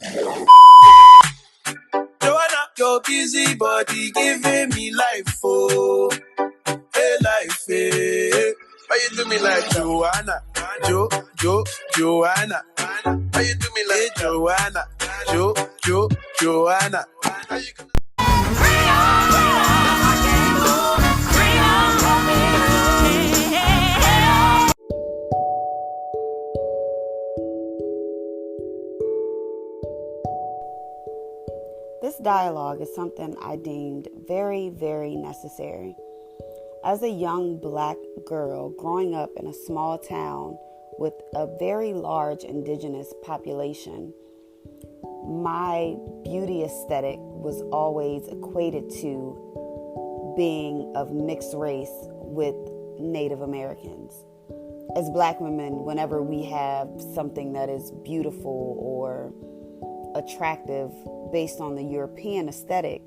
Joanna, your busy body giving me life, oh, hey life, hey. Why you do me like Joanna, Joanna? Why you do me like Joanna, Joanna? How you This dialogue is something I deemed very, very necessary. As a young black girl growing up in a small town with a very large indigenous population, my beauty aesthetic was always equated to being of mixed race with Native Americans. As black women, whenever we have something that is beautiful or attractive based on the European aesthetic,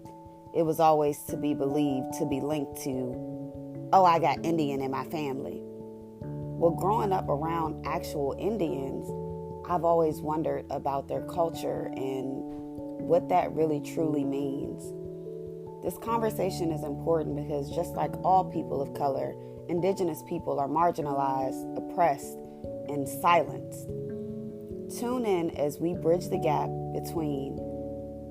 it was always to be believed to be linked to, oh, I got Indian in my family. Well, growing up around actual Indians, I've always wondered about their culture and what that really truly means. This conversation is important because just like all people of color, indigenous people are marginalized, oppressed, and silenced. Tune in as we bridge the gap between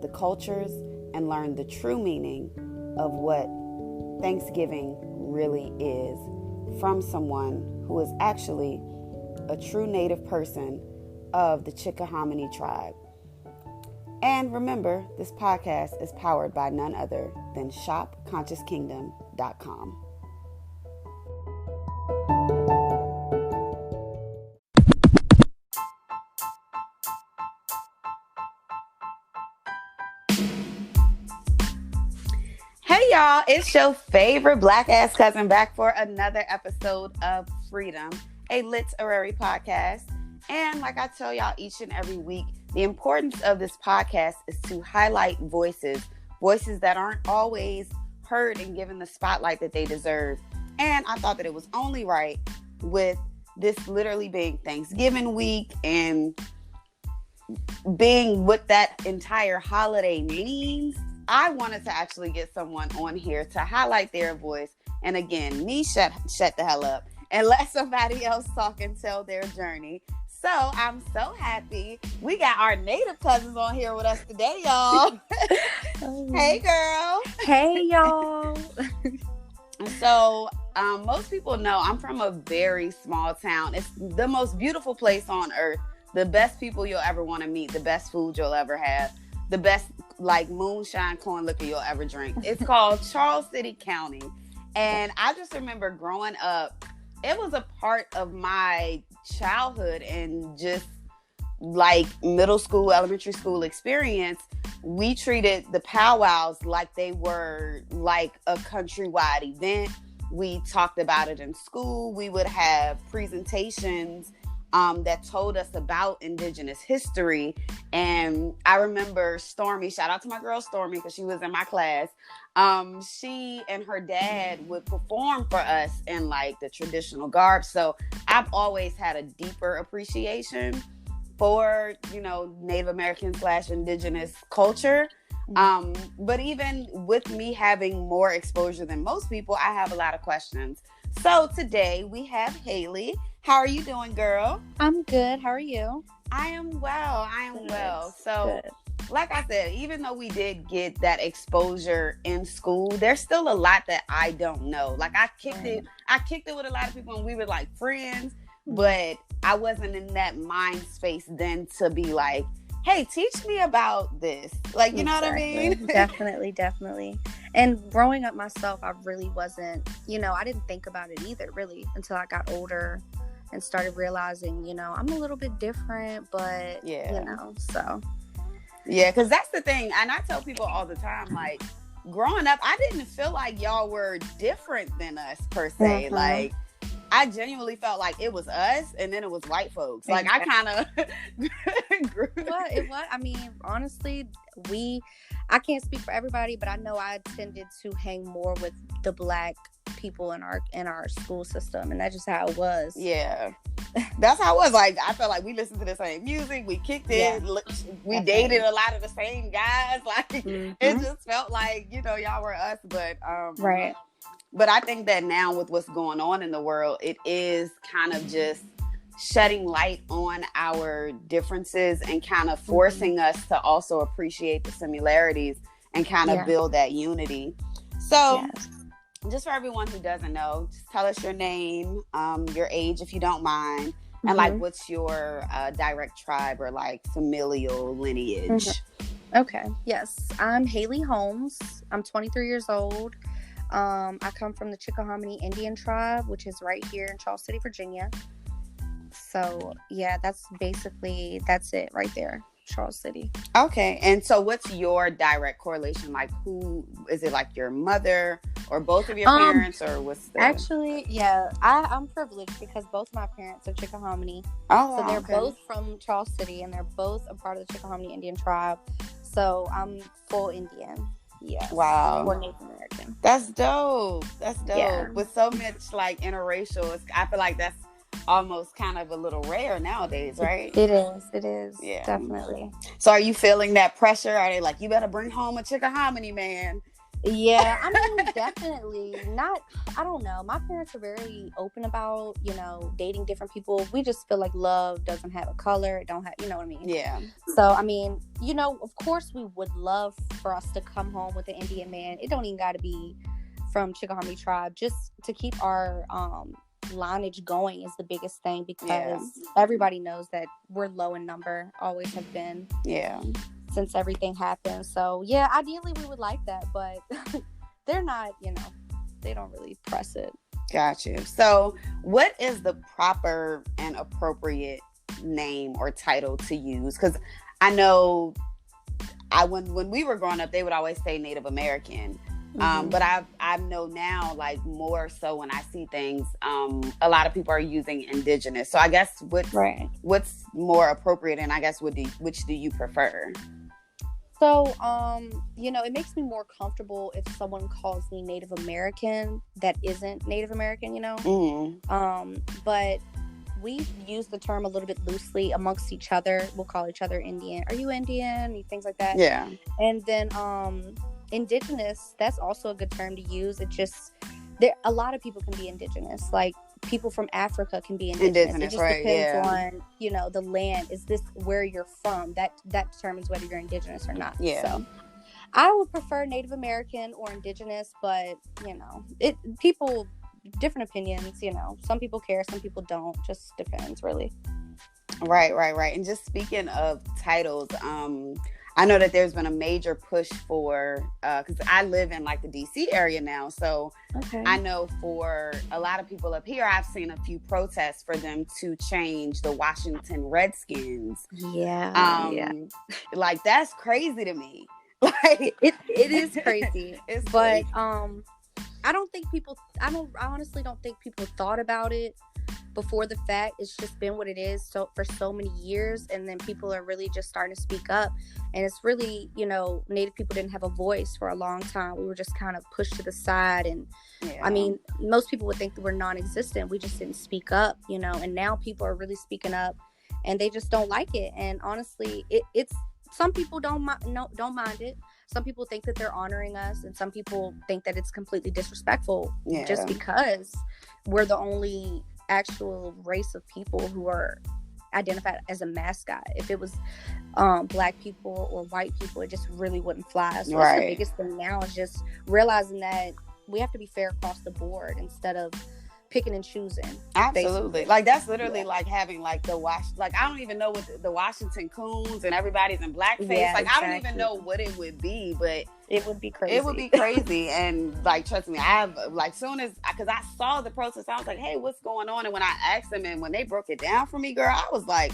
the cultures and learn the true meaning of what Thanksgiving really is from someone who is actually a true Native person of the Chickahominy tribe. And remember, this podcast is powered by none other than shopconsciouskingdom.com. Hey y'all, it's your favorite black ass cousin back for another episode of Freedom, a literary podcast. And like I tell y'all each and every week, the importance of this podcast is to highlight voices that aren't always heard and given the spotlight that they deserve. And I thought that it was only right, with this literally being Thanksgiving week and being what that entire holiday means, I wanted to actually get someone on here to highlight their voice. And again, me shut the hell up and let somebody else talk and tell their journey. So I'm so happy we got our Native cousins on here with us today, y'all. Hey, girl. Hey, y'all. So most people know I'm from a very small town. It's the most beautiful place on earth. The best people you'll ever want to meet. The best food you'll ever have. The best like moonshine corn liquor you'll ever drink. It's called Charles City County. And I just remember growing up, it was a part of my childhood and just like middle school, elementary school experience. We treated the powwows like they were like a countrywide event. We talked about it in school. We would have presentations that told us about indigenous history. And I remember Stormy, shout out to my girl Stormy because she was in my class. She and her dad would perform for us in like the traditional garb. So I've always had a deeper appreciation for, Native American / indigenous culture. But even with me having more exposure than most people, I have a lot of questions. So today we have Hailey. How are you doing, girl? I'm good. How are you? I am well. So, like I said, even though we did get that exposure in school, there's still a lot that I don't know. Like I kicked it with a lot of people and we were like friends, but I wasn't in that mind space then to be like, hey, teach me about this. Like, you know what I mean? Definitely. And growing up myself, I really wasn't, I didn't think about it either, really, until I got older and started realizing, I'm a little bit different, but, so. Yeah, because that's the thing. And I tell people all the time, like, growing up, I didn't feel like y'all were different than us, per se. Mm-hmm. Like, I genuinely felt like it was us and then it was white folks. Like, I kind of grew. I mean, honestly, I can't speak for everybody, but I know I tended to hang more with the black people in our school system, and that's just how it was. Yeah. That's how it was. Like, I felt like we listened to the same music. We kicked it. We dated a lot of the same guys. Like, it just felt like, y'all were us. But, right. But I think that now with what's going on in the world, it is kind of just shedding light on our differences and kind of forcing us to also appreciate the similarities and kind of build that unity. So just for everyone who doesn't know, just tell us your name, your age, if you don't mind, and like what's your direct tribe or like familial lineage. Okay. Yes. I'm Hailey Holmes. I'm 23 years old. I come from the Chickahominy Indian tribe, which is right here in Charles City, Virginia. So yeah, that's it right there, Charles City. Okay. And so what's your direct correlation? Like, who is it, like your mother or both of your parents, or what's the... Actually, yeah, I'm privileged because both my parents are Chickahominy. So they're both from Charles City, and they're both a part of the Chickahominy Indian tribe. So I'm full Indian. Yes. Wow. Or Native American. That's dope. Yeah. With so much like interracial, I feel like that's almost kind of a little rare nowadays, right? It is. Yeah. Definitely. So are you feeling that pressure? Are they like, you better bring home a Chickahominy man? Yeah, I mean, definitely not. I don't know. My parents are very open about, dating different people. We just feel like love doesn't have a color. It don't have, you know what I mean? Yeah. So, I mean, of course we would love for us to come home with an Indian man. It don't even got to be from Chickahominy tribe. Just to keep our lineage going is the biggest thing, because everybody knows that we're low in number, always have been. Yeah. Since everything happened. So yeah, ideally we would like that, but they're not, they don't really press it. Gotcha. So what is the proper and appropriate name or title to use? Because I know when we were growing up, they would always say Native American. But I know now, like more so when I see things, a lot of people are using indigenous. So I guess what's more appropriate, and I guess which do you prefer? So, it makes me more comfortable if someone calls me Native American that isn't Native American, but we use the term a little bit loosely amongst each other. We'll call each other Indian. Are you Indian? Things like that. Yeah. And then, indigenous, that's also a good term to use. It just, a lot of people can be indigenous. Like, people from Africa can be indigenous. It just depends on, the land. Is this where you're from? That determines whether you're indigenous or not. Yeah. So I would prefer Native American or indigenous, but people, different opinions, some people care, some people don't. Just depends, really. Right. And just speaking of titles, I know that there's been a major push for, because I live in like the DC area now. So I know for a lot of people up here, I've seen a few protests for them to change the Washington Redskins. Yeah. Like, that's crazy to me. Like, it is crazy. But I honestly don't think people thought about it before the fact. It's just been what it is for so many years, and then people are really just starting to speak up. And it's really, Native people didn't have a voice for a long time. We were just kind of pushed to the side, and I mean, most people would think that we're non-existent. We just didn't speak up, and now people are really speaking up, and they just don't like it. And honestly, it's some people don't mind it. Some people think that they're honoring us, and some people think that it's completely disrespectful just because we're the only actual race of people who are identified as a mascot. If it was black people or white people, it just really wouldn't fly. So that's the biggest thing now, is just realizing that we have to be fair across the board instead of picking and choosing. Absolutely. Basically. Like, that's literally like having like I don't even know what the Washington Coons and everybody's in blackface. Like, exactly. I don't even know what it would be, but it would be crazy. And like, trust me, I have like, because I saw the protest, I was like, hey, what's going on? And when I asked them, and when they broke it down for me, girl, I was like,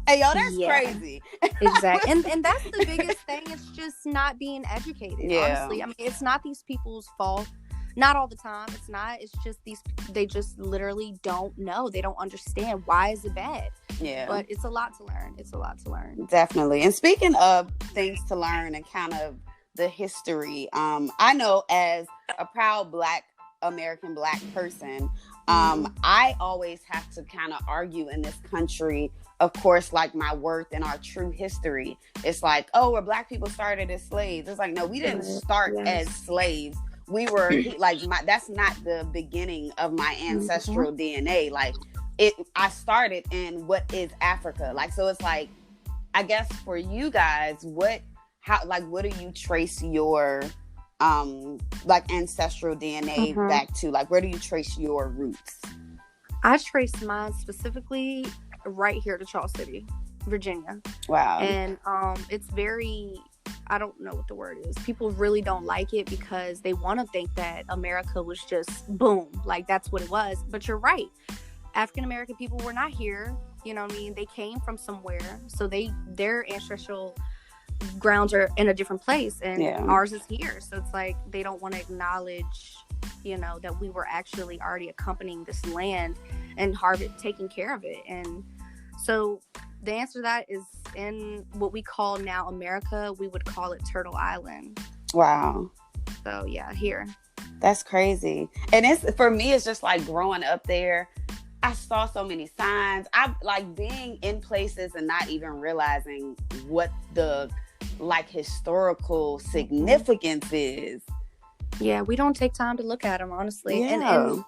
hey, yo, that's crazy. Exactly. and that's the biggest thing. It's just not being educated, honestly. I mean, it's not these people's fault. Not all the time. It's not. It's just they just literally don't know. They don't understand. Why is it bad? Yeah. But it's a lot to learn. Definitely. And speaking of things to learn and kind of the history, I know as a proud American Black person, I always have to kind of argue in this country, of course, like my worth and our true history. It's like, oh, well, Black people started as slaves. It's like, no, we didn't start as slaves. We were that's not the beginning of my ancestral DNA. Like I started in what is Africa. Like, so it's like, I guess for you guys, what do you trace your ancestral DNA back to? Like, where do you trace your roots? I trace mine specifically right here to Charles City, Virginia. Wow. And it's very, I don't know what the word is. People really don't like it because they want to think that America was just boom, like that's what it was. But you're right. African American people were not here. You know what I mean? They came from somewhere. So their ancestral grounds are in a different place, and ours is here. So it's like they don't want to acknowledge, that we were actually already accompanying this land and taking care of it. And so the answer to that is in what we call now America. We would call it Turtle Island. Wow. So yeah, here. That's crazy. And for me, it's just like growing up there. I saw so many signs. I like being in places and not even realizing what the historical significance is. Yeah, we don't take time to look at them, honestly. Yeah. And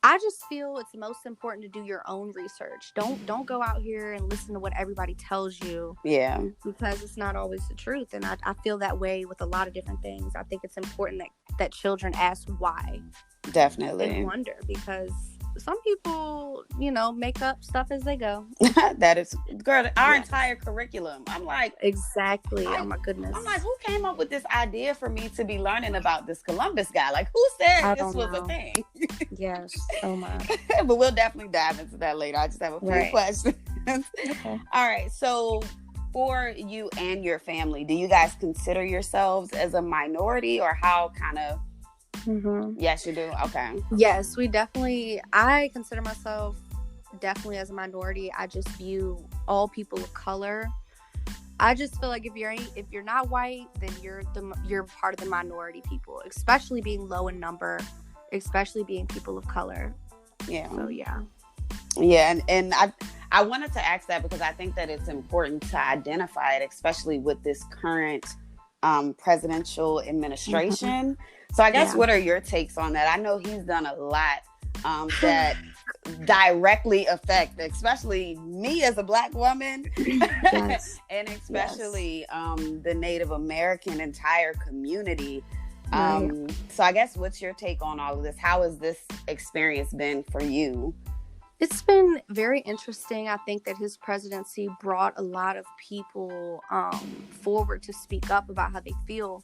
I just feel it's most important to do your own research. Don't go out here and listen to what everybody tells you. Yeah. Because it's not always the truth. And I feel that way with a lot of different things. I think it's important that children ask why. Definitely. And wonder, because some people, make up stuff as they go. That is, girl, our entire curriculum. I'm like, exactly. Oh my goodness. I'm like, who came up with this idea for me to be learning about this Columbus guy? Like, who said this was a thing? Yes. Oh my. But we'll definitely dive into that later. I just have a few questions. Okay. All right. So for you and your family, do you guys consider yourselves as a minority, or how kind of? Yes, you do. Okay. Yes, I consider myself definitely as a minority. I just view all people of color. I just feel like if you're not white, then you're part of the minority people, especially being low in number, especially being people of color. Yeah. So yeah. Yeah, and I wanted to ask that because I think that it's important to identify it, especially with this current presidential administration. So I guess what are your takes on that? I know he's done a lot that directly affect, especially me as a Black woman, and especially the Native American entire community. So I guess what's your take on all of this? How has this experience been for you? It's been very interesting. I think that his presidency brought a lot of people forward to speak up about how they feel.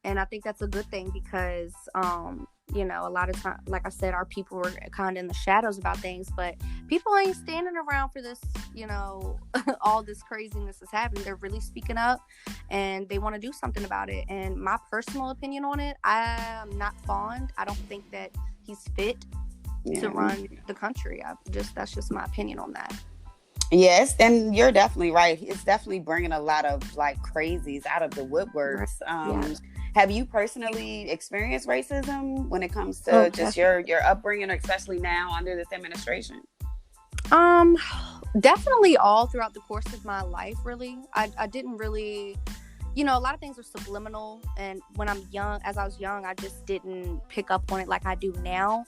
And I think that's a good thing because, a lot of times, like I said, our people were kind of in the shadows about things, but people ain't standing around for this, all this craziness is happening. They're really speaking up and they want to do something about it. And my personal opinion on it, I'm not fond. I don't think that he's fit to run the country. That's just my opinion on that. Yes, and you're definitely right. It's definitely bringing a lot of crazies out of the woodworks. Have you personally experienced racism when it comes to just your upbringing, especially now under this administration? Definitely all throughout the course of my life, really. I didn't really, a lot of things were subliminal, and as I was young, I just didn't pick up on it like I do now.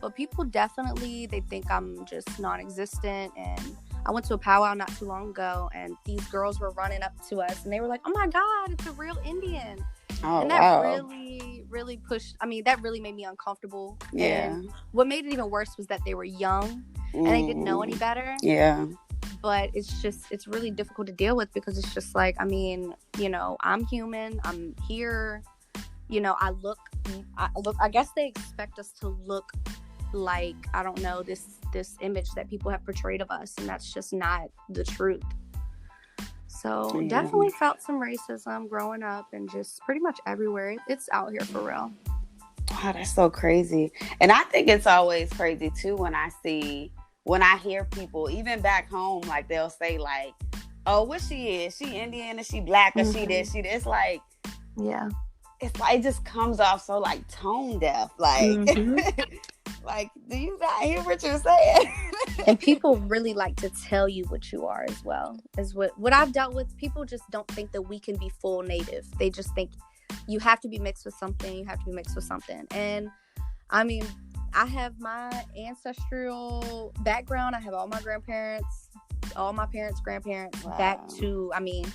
But people definitely, they think I'm just non-existent. And I went to a powwow not too long ago, and these girls were running up to us, and they were like, "Oh my God, it's a real Indian." Oh, and that wow. really pushed, that really made me uncomfortable. Yeah. And what made it even worse was that they were young and they didn't know any better. Yeah. But it's really difficult to deal with because it's just like, I'm human, I'm here, I guess they expect us to look like, I don't know, this image that people have portrayed of us, and that's just not the truth. So definitely felt some racism growing up and just pretty much everywhere. It's out here for real. Wow, that's so crazy. And I think it's always crazy too when I hear people, even back home, like they'll say like, "Oh, what she is? She Indian? Is she Black? Or she this? She this?" Like, it's like it just comes off so tone deaf. Like, like Do you not hear what you're saying? And people really like to tell you what you are as well. Is what I've dealt with. People just don't think that we can be full native. They just think you have to be mixed with something. You have to be mixed with something. And I mean, I have my ancestral background. I have all my grandparents, all my parents' grandparents back to, I mean,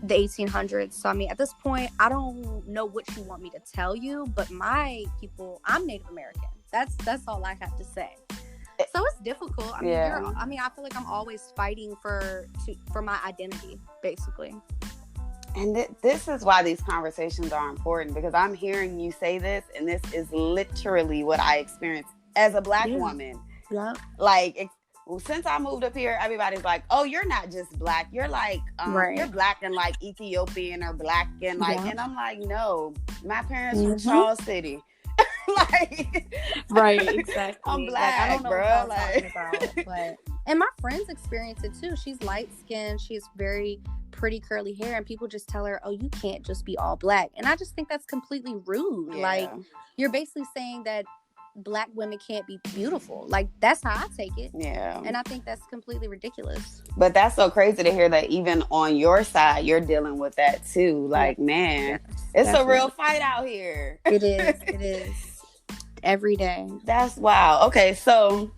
the 1800s. So I mean, at this point, I don't know what you want me to tell you, but my people, I'm Native American. That's all I have to say. So it's difficult. I mean, I feel like I'm always fighting for my identity, basically. And this is why these conversations are important, because I'm hearing you say this, and this is literally what I experienced as a Black woman. Yeah. Like, since I moved up here, everybody's like, "Oh, you're not just Black. You're like, you're Black and like Ethiopian or Black and like," and I'm like, "No, my parents from Charles City." Like, right, exactly. I'm Black, I don't know bro. what I'm talking about, but and my friends experience it too. She's light skinned. She has very pretty curly hair, and people just tell her, "Oh, you can't just be all Black." And I just think that's completely rude. Yeah. Like, you're basically saying that Black women can't be beautiful. Like, that's how I take it. Yeah. And I think that's completely ridiculous. But that's so crazy to hear that even on your side, you're dealing with that too. Like, man, it's a real fight out here. It is. It is. Every day. That's wow. Okay, so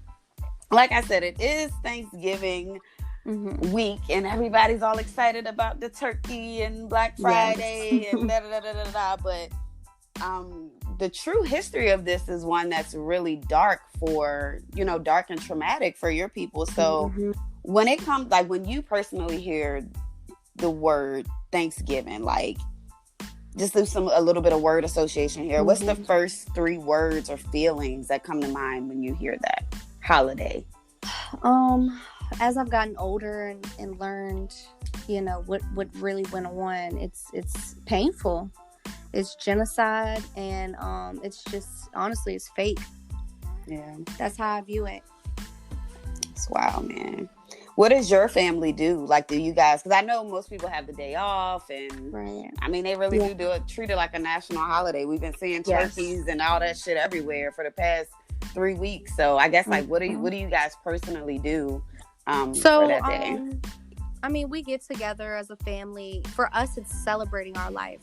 like I said, it is Thanksgiving week, and everybody's all excited about the turkey and Black Friday and da da da da da. But the true history of this is one that's really dark dark and traumatic for your people. So when it comes, like, when you personally hear the word Thanksgiving, like, just do a little bit of word association here. What's the first 3 words or feelings that come to mind when you hear that holiday? As I've gotten older and learned, what really went on, it's painful. It's genocide, and it's just, honestly, it's fake. Yeah. That's how I view it. It's wild, man. What does your family do? Like, do you guys, because I know most people have the day off, and I mean, they really do treat it like a national holiday. We've been seeing turkeys and all that shit everywhere for the past 3 weeks. So I guess, like, what do you guys personally do for that day? I mean, we get together as a family. For us, it's celebrating our life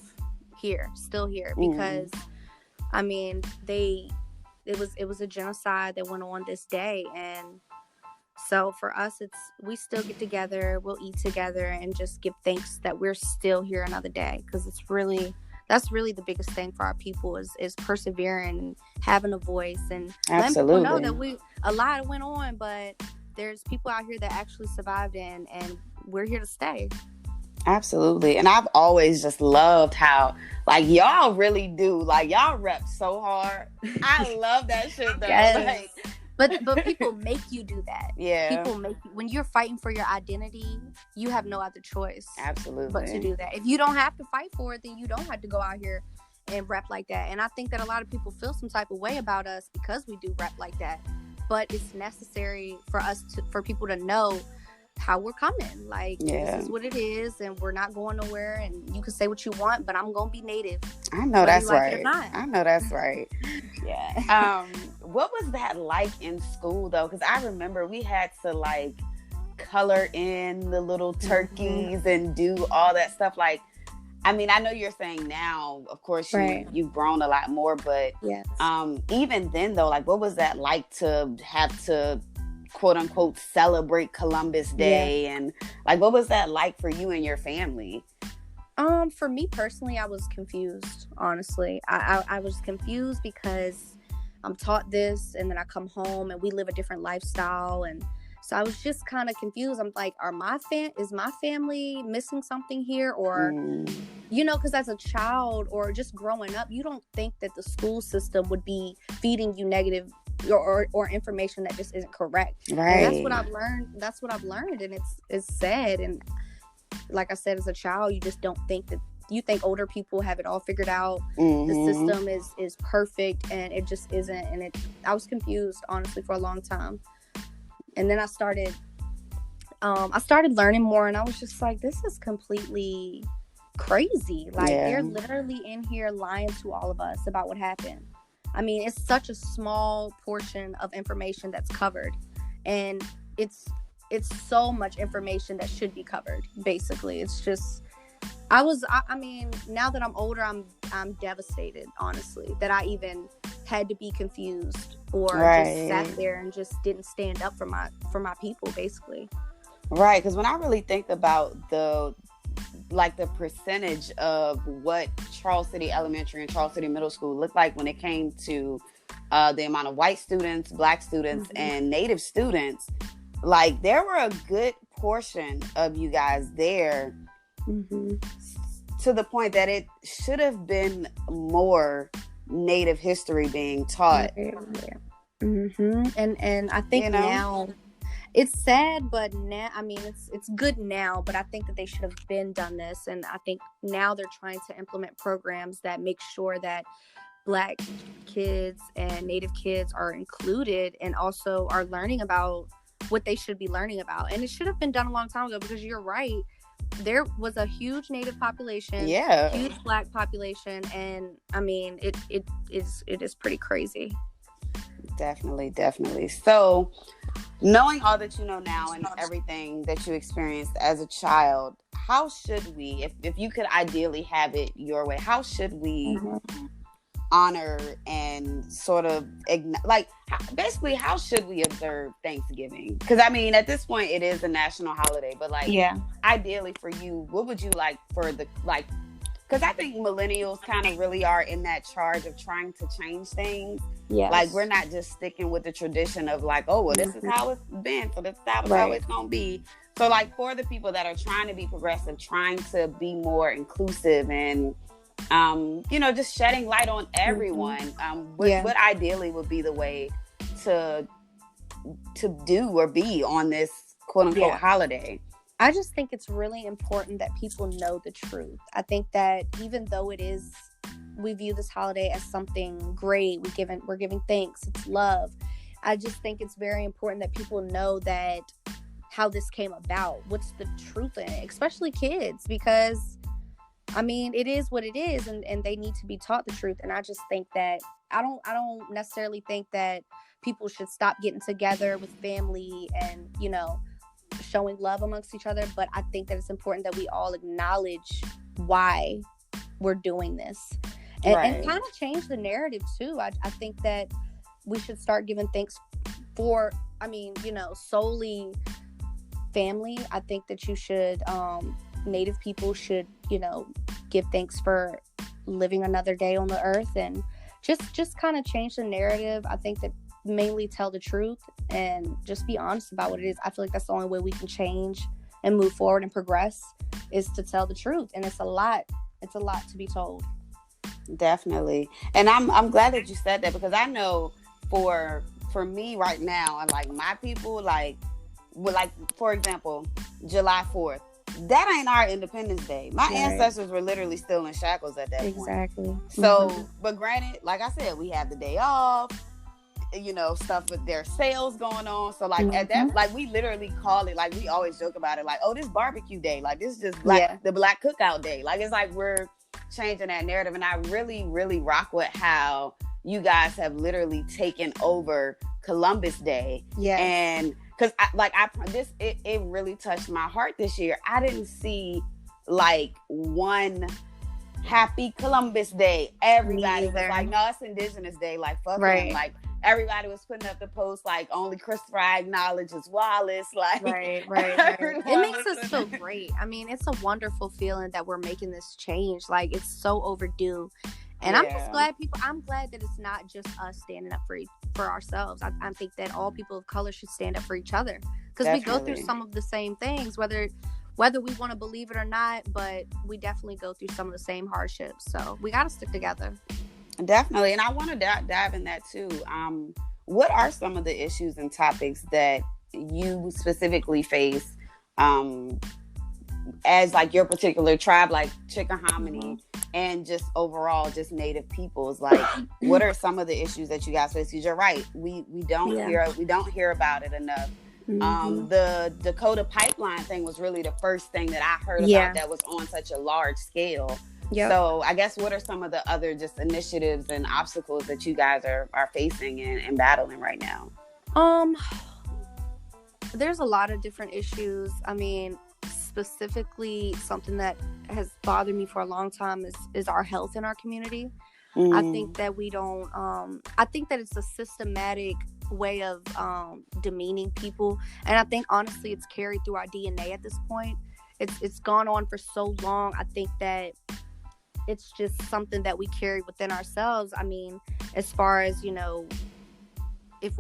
still here, because I mean, it was a genocide that went on this day, and so for us, we still get together, we'll eat together, and just give thanks that we're still here another day, because that's really the biggest thing for our people is persevering and having a voice, and letting people know that a lot went on, but there's people out here that actually survived, and we're here to stay. Absolutely. And I've always just loved how, like, y'all really do, like, y'all rep so hard. I love that shit though. Yes. Like, but people make you do that. Yeah. People make you, when you're fighting for your identity, you have no other choice. Absolutely. But to do that. If you don't have to fight for it, then you don't have to go out here and rep like that. And I think that a lot of people feel some type of way about us because we do rep like that. But it's necessary for people to know how we're coming. Like, this is what it is, and we're not going nowhere, and you can say what you want, but I'm gonna be Native. I know that's right. I know that's right. Yeah. What was that like in school though? Because I remember we had to, like, color in the little turkeys and do all that stuff. Like, I mean, I know you're saying now, of course, you've grown a lot more, but even then though, like, what was that like to have to, quote unquote, celebrate Columbus Day? And, like, what was that like for you and your family? For me personally, I was confused, honestly. I was confused because I'm taught this, and then I come home and we live a different lifestyle, and so I was just kind of confused. I'm like, is my family missing something here? Or, because as a child or just growing up, you don't think that the school system would be feeding you negative or information that just isn't correct. Right. And that's what I've learned. And it's sad. And like I said, as a child, you just don't think that, you think older people have it all figured out. The system is perfect, and it just isn't. And I was confused, honestly, for a long time. And then I started learning more, and I was just like, this is completely crazy. Like, they're literally in here lying to all of us about what happened. I mean, it's such a small portion of information that's covered, and it's so much information that should be covered. Basically, it's just I mean, now that I'm older, I'm devastated, honestly, that I even had to be confused or just sat there and just didn't stand up for my people, basically. Right, because when I really think about the percentage of what Charles City Elementary and Charles City Middle School looked like when it came to the amount of white students, black students, and Native students, like there were a good portion of you guys there, to the point that it should have been more Native history being taught. And I think now it's sad, but now, I mean, it's good now, but I think that they should have been done this. And I think now they're trying to implement programs that make sure that Black kids and Native kids are included and also are learning about what they should be learning about. And it should have been done a long time ago, because you're right. There was a huge Native population, huge Black population, and I mean, it is pretty crazy. Definitely. So, knowing all that you know now and everything that you experienced as a child, how should we, if you could ideally have it your way, how should we honor and sort of basically how should we observe Thanksgiving? Because I mean, at this point it is a national holiday, but ideally for you, what would you like for the because I think millennials kind of really are in that charge of trying to change things. Like we're not just sticking with the tradition of like, oh well, this is how it's been, so this is how it's gonna be. So like for the people that are trying to be progressive, trying to be more inclusive and just shedding light on everyone. What ideally would be the way to do or be on this quote unquote holiday? I just think it's really important that people know the truth. I think that even though we view this holiday as something great, we're giving thanks, it's love. I just think it's very important that people know that how this came about, what's the truth in it, especially kids, because I mean, it is what it is, and they need to be taught the truth. And I just think that I don't necessarily think that people should stop getting together with family and, showing love amongst each other. But I think that it's important that we all acknowledge why we're doing this and kind of change the narrative too. I think that we should start giving thanks for, solely family. I think that you should, Native people should, give thanks for living another day on the earth, and just kind of change the narrative. I think that mainly tell the truth and just be honest about what it is. I feel like that's the only way we can change and move forward and progress, is to tell the truth. And it's a lot to be told. Definitely. And I'm glad that you said that, because I know for me right now, and like my people, for example, July 4th, that ain't our Independence Day. My ancestors were literally still in shackles at that point. Exactly. So, but granted, like I said, we have the day off, stuff with their sales going on. So at that, we literally call it, we always joke about it, oh, this barbecue day, this is just the Black cookout day. It's like we're changing that narrative. And I really, really rock with how you guys have literally taken over Columbus Day. Yeah. And because it really touched my heart this year. I didn't see one happy Columbus Day. Everybody was like, no, it's Indigenous Day. Fuck them. Everybody was putting up the post only Christopher I acknowledge is Wallace. Right. It makes us feel great. I mean, it's a wonderful feeling that we're making this change. It's so overdue. And I'm just glad I'm glad that it's not just us standing up for ourselves. I think that all people of color should stand up for each other, because we go through some of the same things, whether we want to believe it or not, but we definitely go through some of the same hardships. So we got to stick together. Definitely. And I want to dive in that too. What are some of the issues and topics that you specifically face as your particular tribe, Chickahominy, and just overall just Native peoples? What are some of the issues that you guys face? Because you're right, we don't hear about it enough. The Dakota pipeline thing was really the first thing that I heard about that was on such a large scale. Yep. So I guess what are some of the other just initiatives and obstacles that you guys are facing and battling right now? There's a lot of different issues. I mean, specifically something that has bothered me for a long time is our health in our community. I think that we don't I think that it's a systematic way of demeaning people, and I think honestly it's carried through our DNA at this point. It's gone on for so long. I think that it's just something that we carry within ourselves. I mean, as far as, you know, if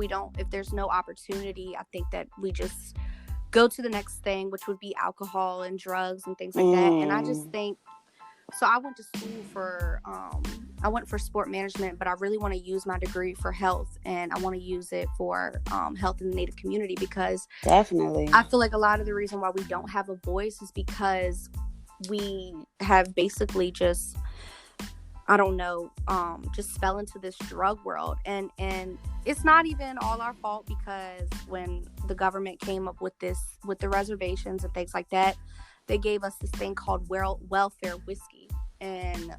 there's no opportunity, I think that we just go to the next thing, which would be alcohol and drugs and things like that. And I just think, so I went to school for I went for sport management, but I really want to use my degree for health, and I want to use it for health in the Native community, because definitely I feel like a lot of the reason why we don't have a voice is because we have basically just, I don't know, just fell into this drug world, and it's not even all our fault, because when the government came up with the reservations and things like that, they gave us this thing called welfare whiskey, and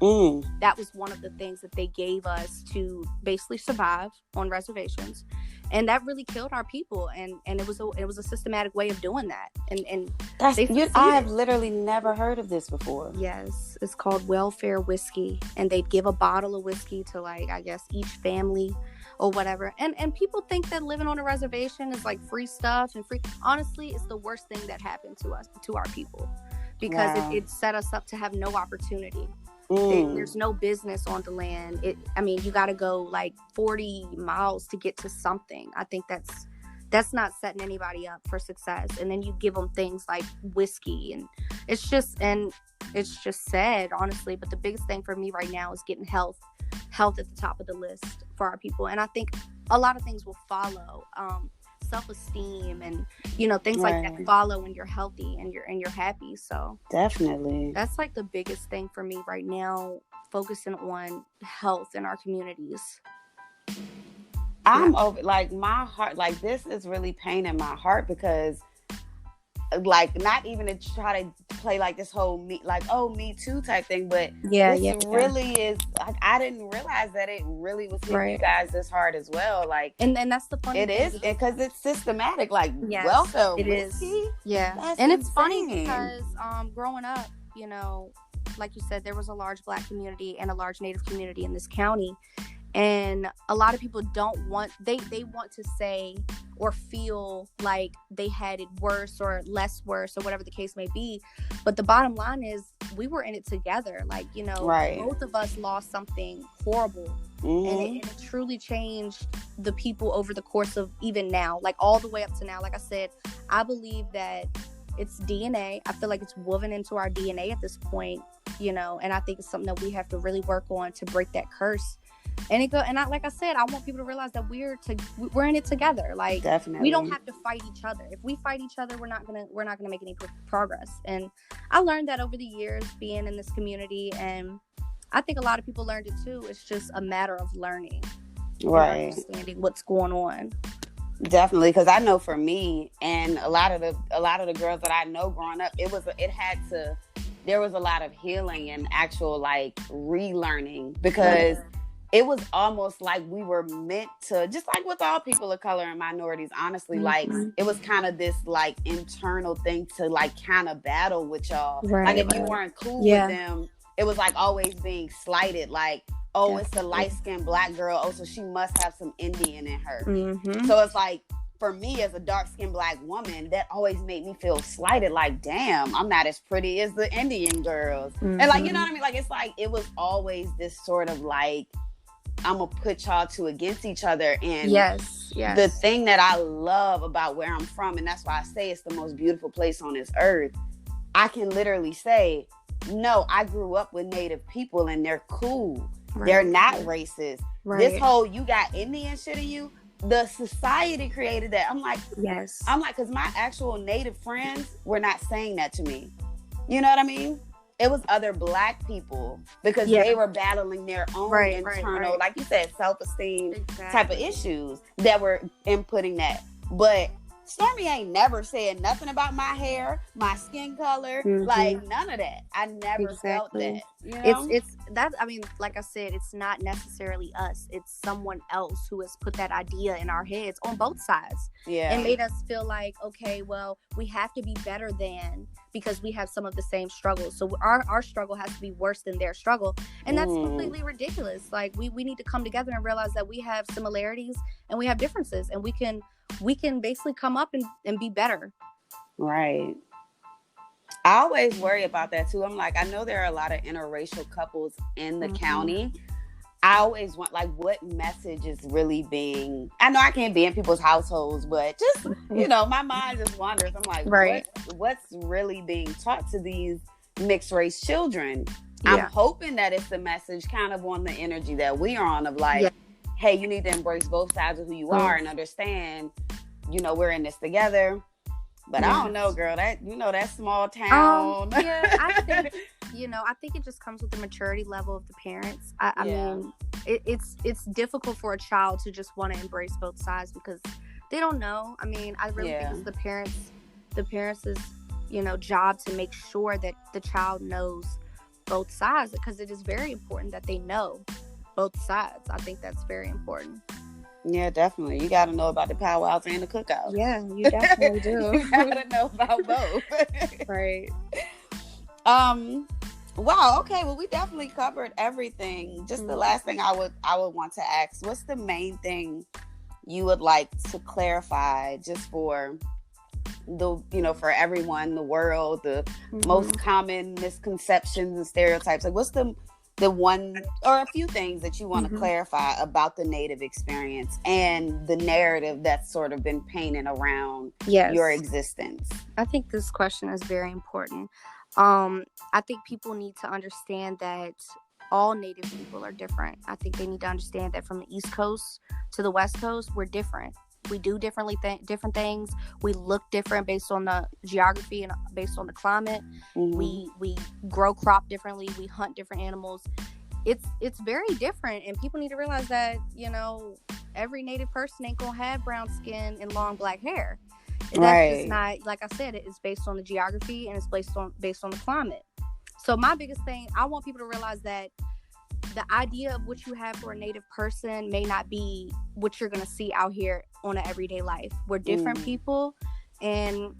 that was one of the things that they gave us to basically survive on reservations, and that really killed our people, and it was a systematic way of doing that, and I have literally never heard of this before. Yes, it's called welfare whiskey, and they'd give a bottle of whiskey to, like, I guess each family or whatever, and people think that living on a reservation is like free stuff and free. Honestly, it's the worst thing that happened to our people, because it set us up to have no opportunity. There's no business on the land. I mean, you got to go like 40 miles to get to something. I think that's not setting anybody up for success. And then you give them things like whiskey, and it's just sad, honestly. But the biggest thing for me right now is getting health at the top of the list for our people. And I think a lot of things will follow. Self-esteem and, you know, things like that follow when you're healthy and you're happy. So definitely that's like the biggest thing for me right now, focusing on health in our communities. I'm over, like, my heart, like, this is really pain in my heart, because, like, not even to try to play like this whole me too type thing, but this really is, like, I didn't realize that it really was hitting you guys this hard as well. Like, and that's the funny thing. It is, because it's systematic. Like, welfare whiskey. Yeah, that's and insane. It's funny because growing up, you know, like you said, there was a large Black community and a large Native community in this county. And a lot of people don't want, they want to say or feel like they had it worse or less worse or whatever the case may be. But the bottom line is, we were in it together. Like, you know, both of us lost something horrible. And it truly changed the people over the course of even now, like all the way up to now. Like I said, I believe that it's DNA. I feel like it's woven into our DNA at this point, you know, and I think it's something that we have to really work on to break that curse. And like I said, I want people to realize that we're in it together. Like, definitely, we don't have to fight each other. If we fight each other, we're not gonna make any progress. And I learned that over the years being in this community, and I think a lot of people learned it too. It's just a matter of learning, right? Understanding what's going on. Definitely, because I know for me and a lot of the girls that I know growing up, there was a lot of healing and actual, like, relearning, because it was almost like we were meant to, just like with all people of color and minorities, honestly, like, it was kind of this, like, internal thing to, like, kind of battle with y'all. Like, if you weren't cool with them, it was like always being slighted, like, oh, it's a light-skinned Black girl, oh, so she must have some Indian in her. So it's like, for me as a dark-skinned Black woman, that always made me feel slighted, like, damn, I'm not as pretty as the Indian girls. And, like, you know what I mean? Like, it's like, it was always this sort of, like, I'm gonna put y'all two against each other. And the thing that I love about where I'm from, and that's why I say it's the most beautiful place on this earth, I can literally say, no, I grew up with Native people and they're cool. They're not racist. This whole, you got Indian shit in you, the society created that. I'm like, because my actual Native friends were not saying that to me. You know what I mean? It was other Black people, because they were battling their own internal, like you said, self-esteem type of issues that were inputting that. But Stormy ain't never said nothing about my hair, my skin color, like none of that. I never felt that. You know? It's that. I mean, like I said, it's not necessarily us. It's someone else who has put that idea in our heads on both sides. Yeah, and made us feel like, okay, well, we have to be better than, because we have some of the same struggles. So our struggle has to be worse than their struggle, and that's completely ridiculous. Like we need to come together and realize that we have similarities and we have differences, and we can basically come up and be better. Right. I always worry about that too. I'm like, I know there are a lot of interracial couples in the county. I always want, like, what message is really being, I know I can't be in people's households, but just, you know, my mind just wanders. I'm like, what's really being taught to these mixed race children? Yeah. I'm hoping that it's the message kind of on the energy that we are on of like, hey, you need to embrace both sides of who you are and understand, you know, we're in this together. But I don't know, girl, that, you know, that small town. I think it just comes with the maturity level of the parents. I mean, it's difficult for a child to just want to embrace both sides because they don't know. I mean, I really think it's the parents' you know, job to make sure that the child knows both sides, because it is very important that they know both sides. I think that's very important. Yeah, definitely. You got to know about the powwows and the cookouts. Yeah, you definitely do. You got to know about both. Right. Wow. Okay. Well, we definitely covered everything. Just the last thing I would want to ask: what's the main thing you would like to clarify, just for for everyone, the world, the most common misconceptions and stereotypes? Like, what's the one or a few things that you want to clarify about the Native experience and the narrative that's sort of been painted around your existence? I think this question is very important. I think people need to understand that all Native people are different. I think they need to understand that from the East Coast to the West Coast, we're different. We do different things. We look different based on the geography and based on the climate. We grow crop differently. We hunt different animals. It's very different, and people need to realize that, you know, every Native person ain't gonna have brown skin and long black hair. And that's just not, like I said, it's based on the geography and it's based on the climate. So my biggest thing, I want people to realize that the idea of what you have for a Native person may not be what you're going to see out here on an everyday life. We're different people, and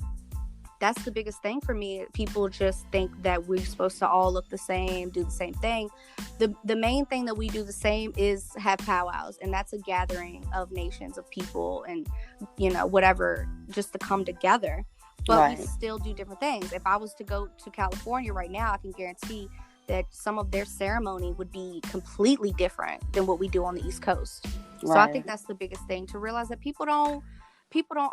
that's the biggest thing for me. People just think that we're supposed to all look the same, do the same thing. The main thing that we do the same is have powwows, and that's a gathering of nations, of people, and, you know, whatever, just to come together. But we still do different things. If I was to go to California right now, I can guarantee that some of their ceremony would be completely different than what we do on the East Coast. So I think that's the biggest thing, to realize that people don't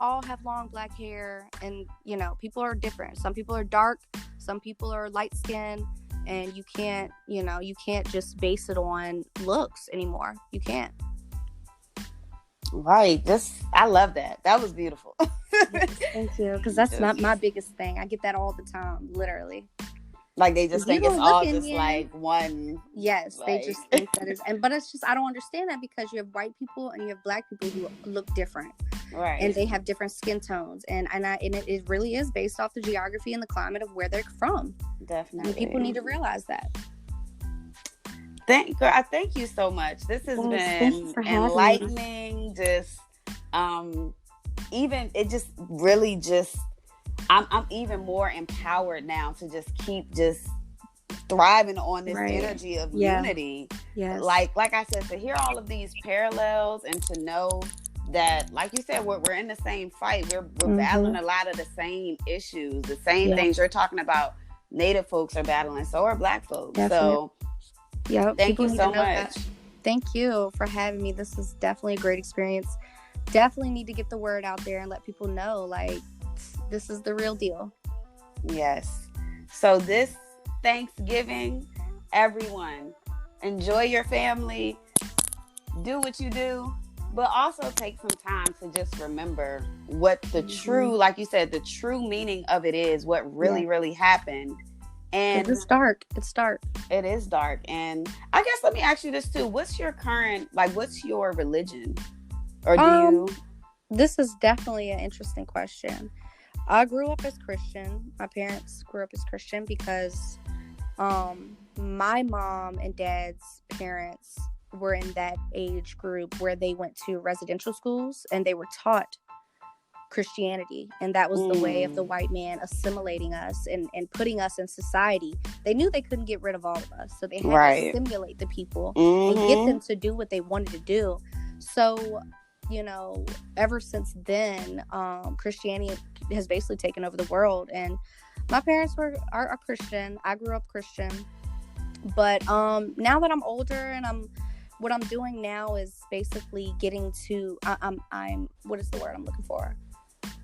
all have long black hair, and, you know, people are different. Some people are dark, some people are light skinned, and you can't just base it on looks anymore. You can't. Right. I love that. That was beautiful. Thank you. Because that's not my biggest thing. I get that all the time, literally. Like, they just think it's all just like one. Yes, like, they just think that is. But it's just, I don't understand that, because you have white people and you have black people who look different. Right. And they have different skin tones. And it really is based off the geography and the climate of where they're from. Definitely. And people need to realize that. I thank you so much. This has been enlightening. Just, even, it just really just, I'm even more empowered now to just keep just thriving on this energy of unity. Yes. Like I said, to hear all of these parallels and to know that, like you said, we're in the same fight. We're battling a lot of the same issues, the same things you're talking about. Native folks are battling, so are Black folks. Definitely. So, thank you so much. Thank you for having me. This is definitely a great experience. Definitely need to get the word out there and let people know, like, this is the real deal. Yes. So this Thanksgiving, everyone, enjoy your family, do what you do, but also take some time to just remember what the true, like you said, the true meaning of it is, what really, really happened. And it's dark. It's dark. It is dark. And I guess let me ask you this too. What's your religion? Or do you? This is definitely an interesting question. I grew up as Christian. My parents grew up as Christian because my mom and dad's parents were in that age group where they went to residential schools and they were taught Christianity, and that was the way of the white man assimilating us and putting us in society. They knew they couldn't get rid of all of us, so they had to assimilate the people and get them to do what they wanted to do. So, you know, ever since then, Christianity has basically taken over the world, and my parents are Christian. I grew up Christian, but now that I'm older and what I'm doing now is basically getting to I'm what is the word I'm looking for?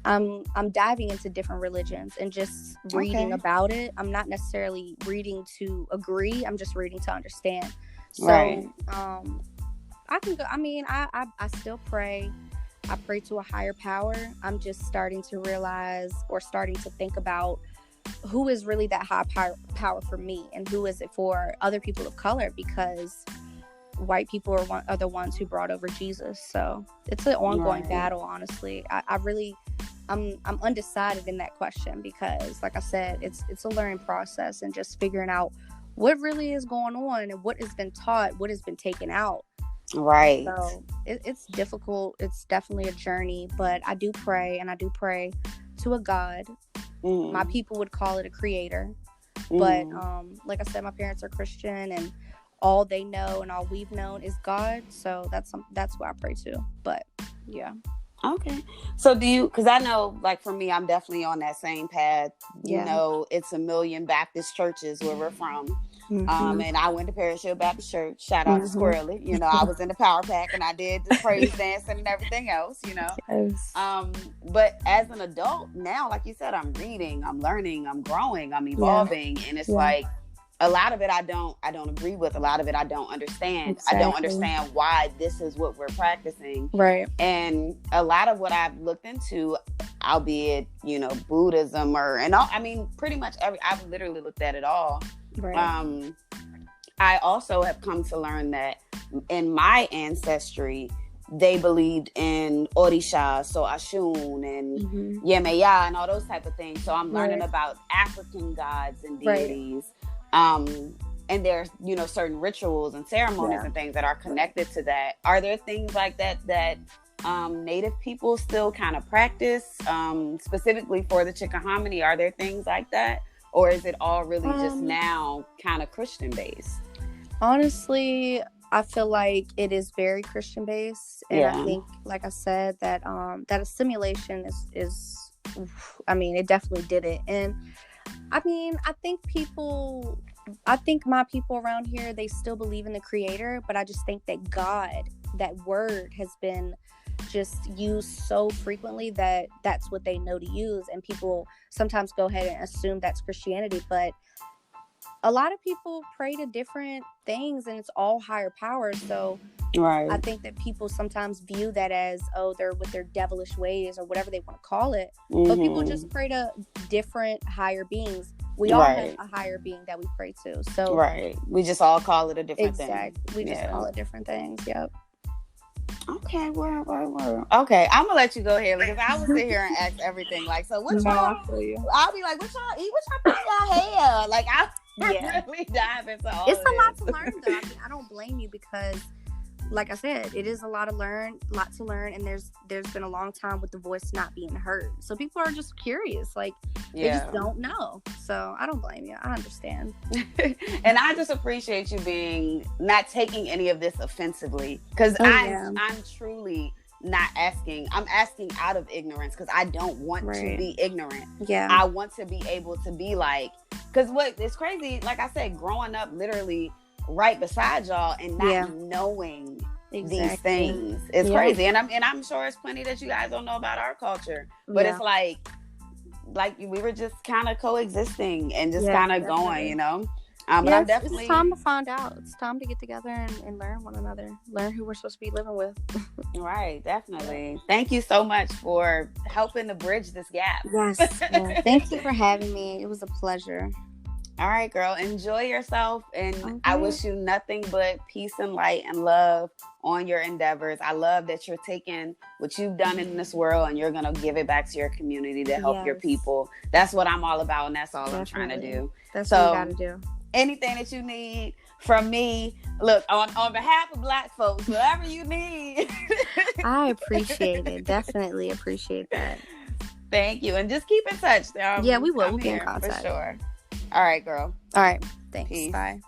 I'm diving into different religions and just reading about it. I'm not necessarily reading to agree. I'm just reading to understand. So I can go. I mean, I still pray. I pray to a higher power. I'm just starting to realize or starting to think about who is really that high power for me and who is it for other people of color, because white people are the ones who brought over Jesus. So it's an ongoing battle, honestly. I'm undecided in that question because, like I said, it's a learning process and just figuring out what really is going on and what has been taught, what has been taken out. Right. So it's difficult. It's definitely a journey, but I do pray, and I do pray to a God. My people would call it a creator. But like I said, my parents are Christian, and all they know and all we've known is God. So that's what I pray to. But yeah. Okay. So because I know, like, for me, I'm definitely on that same path. You know, it's a million Baptist churches where we're from. And I went to Parish Hill Baptist Church. Shout out to Squirrely. You know, I was in the Power Pack and I did the praise dancing and everything else, you know. Yes. But as an adult now, like you said, I'm reading, I'm learning, I'm growing, I'm evolving. And it's like, a lot of it I don't agree with. A lot of it I don't understand. Exactly. I don't understand why this is what we're practicing. Right. And a lot of what I've looked into, albeit, you know, Buddhism pretty much I've literally looked at it all. Right. I also have come to learn that in my ancestry, they believed in Orisha, so Ashun and Yemeya and all those type of things. So I'm learning about African gods and deities. And there's, you know, certain rituals and ceremonies and things that are connected to that. Are there things like that Native people still kind of practice, specifically for the Chickahominy? Are there things like that? Or is it all really just now kind of Christian based? Honestly, I feel like it is very Christian based. And I think, like I said, that that assimilation is I mean, it definitely did it. And I mean, I think my people around here, they still believe in the creator, but I just think that God, that word has been just used so frequently that that's what they know to use. And people sometimes go ahead and assume that's Christianity, but a lot of people pray to different things and it's all higher powers. So I think that people sometimes view that as, they're with their devilish ways or whatever they want to call it. But people just pray to different higher beings. We all have a higher being that we pray to. So we just all call it a different thing. Exactly. We just call it different things. Yep. Okay, word. Okay, I'm gonna let you go ahead because I will sit here and ask everything. Like, so what y'all? I'll be like, what y'all eat? What y'all put in y'all hair? Like, I really dive into all. It's a lot to learn, though. I mean, I don't blame you because, like I said, it is a lot to learn, and there's been a long time with the voice not being heard. So people are just curious, like they just don't know. So I don't blame you. I understand. And I just appreciate you not taking any of this offensively, because I'm truly not asking. I'm asking out of ignorance because I don't want to be ignorant. Yeah, I want to be able to be like, because what is crazy, like I said, growing up literally right beside y'all and not knowing these things is crazy. And I'm sure it's plenty that you guys don't know about our culture, but it's like we were just kind of coexisting and just kind of going, you know. But I'm definitely, it's time to find out. It's time to get together and learn one another, learn who we're supposed to be living with. Right, definitely. Thank you so much for helping to bridge this gap. Yes. Thank you for having me. It was a pleasure. All right, girl. Enjoy yourself. And Okay. I wish you nothing but peace and light and love on your endeavors. I love that you're taking what you've done in this world and you're going to give it back to your community to help your Yes. people. That's what I'm all about, and that's all I'm trying to Definitely. do. That's So, what you got to do. anything that you need from me, look, on behalf of Black folks, whatever you need. I appreciate it. Definitely appreciate that. Thank you. And just keep in touch. Yeah, we will. I'm We'll be in here contact. for sure. All right, girl. All right. Thanks. Peace. Bye.